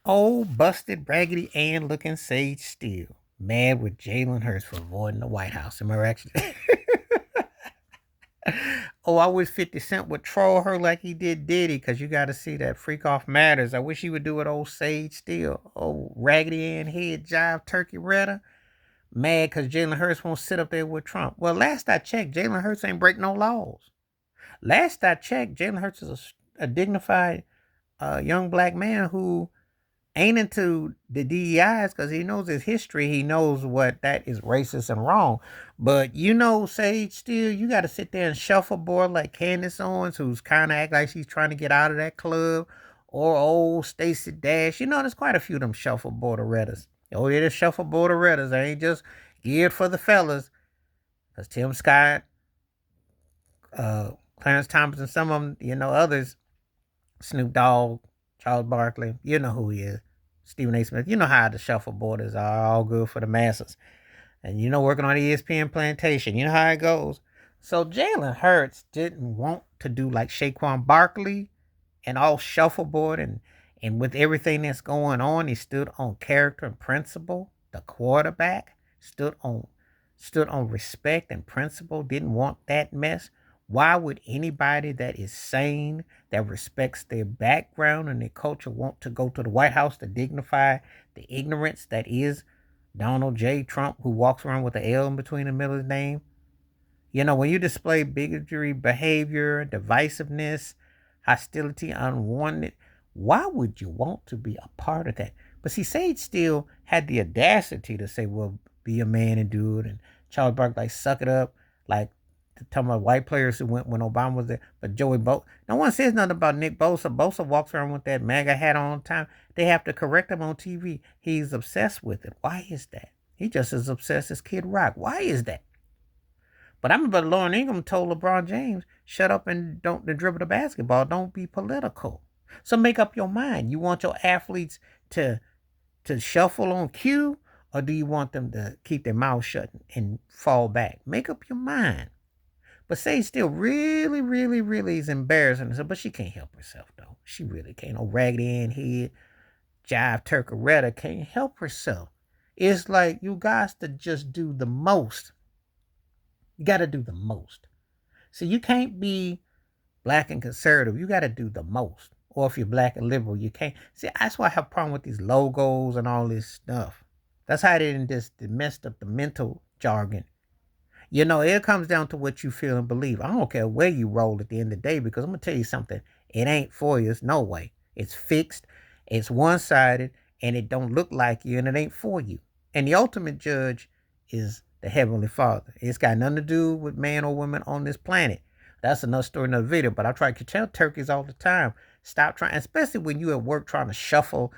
Old busted raggedy Ann looking Sage Steele. Mad with Jalen Hurts for avoiding the White House. Am I actually? Oh, I wish 50 Cent would troll her like he did Diddy, because you got to see that Freak Off Matters. I wish he would do it, old Sage Steele. Oh, raggedy Ann head jive turkey redder. Mad because Jalen Hurts won't sit up there with Trump. Well, last I checked, Jalen Hurts ain't break no laws. Last I checked, Jalen Hurts is a dignified young black man who ain't into the DEIs because he knows his history. He knows what that is racist and wrong. But Sage Steele, you got to sit there and shuffleboard like Candace Owens, who's kind of act like she's trying to get out of that club, or old Stacey Dash. There's quite a few of them shuffleboarderetters. Oh, yeah, the shuffleboarderetters. They ain't just geared for the fellas. Because Tim Scott, Clarence Thomas, and some of them, others, Snoop Dogg, Charles Barkley, you know who he is. Stephen A. Smith, you know how the shuffleboarders are all good for the masses. And working on ESPN Plantation, you know how it goes. So Jalen Hurts didn't want to do like Saquon Barkley and all shuffleboard, and with everything that's going on, he stood on character and principle. The quarterback stood on respect and principle, didn't want that mess. Why would anybody that is sane, that respects their background and their culture, want to go to the White House to dignify the ignorance that is Donald J. Trump, who walks around with the L in between the middle of his name? When you display bigotry, behavior, divisiveness, hostility, unwanted, why would you want to be a part of that? But see, Sage Steele had the audacity to say, well, be a man and do it. And Charles Barkley, like, suck it up. Like, talking about white players who went when Obama was there. But Joey Bosa, no one says nothing about Nick Bosa. Bosa walks around with that MAGA hat on all the time. They have to correct him on TV. He's obsessed with it. Why is that? He just as obsessed as Kid Rock. Why is that? But I remember Lauren Ingham told LeBron James, shut up and don't dribble the basketball. Don't be political. So make up your mind. You want your athletes to shuffle on cue, or do you want them to keep their mouth shut and fall back? Make up your mind. But Sage Steele really, really, really is embarrassing herself. But she can't help herself, though. She really can't. No raggedy Ann head, jive turkeretta can't help herself. It's like you guys to just do the most. You got to do the most. So you can't be black and conservative. You got to do the most. Or if you're black and liberal, you can't. See, that's why I have a problem with these logos and all this stuff. That's how they didn't just messed up the mental jargon. It comes down to what you feel and believe. I don't care where you roll at the end of the day, because I'm going to tell you something. It ain't for you. It's no way. It's fixed. It's one-sided, and it don't look like you, and it ain't for you. And the ultimate judge is the Heavenly Father. It's got nothing to do with man or woman on this planet. That's another story, another video. But I try to tell turkeys all the time, stop trying, especially when you at work trying to shuffle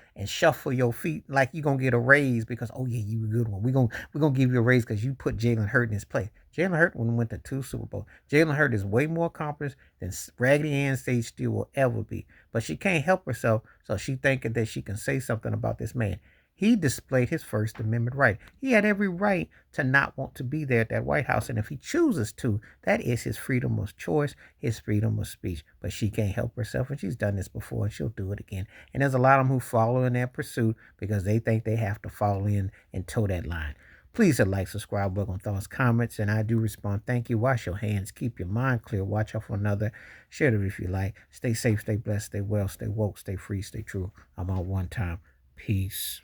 your feet like you're going to get a raise because, oh, yeah, you a good one. We're gonna give you a raise because you put Jalen Hurts in his place. Jalen Hurts went to 2 Super Bowls. Jalen Hurts is way more accomplished than Raggedy Ann Sage Steele will ever be. But she can't help herself, so she thinking that she can say something about this man. He displayed his First Amendment right. He had every right to not want to be there at that White House. And if he chooses to, that is his freedom of choice, his freedom of speech. But she can't help herself, and she's done this before, and she'll do it again. And there's a lot of them who follow in that pursuit because they think they have to follow in and toe that line. Please hit like, subscribe, work on thoughts, comments, and I do respond. Thank you. Wash your hands. Keep your mind clear. Watch out for another. Share it if you like. Stay safe, stay blessed, stay well, stay woke, stay free, stay true. I'm out one time. Peace.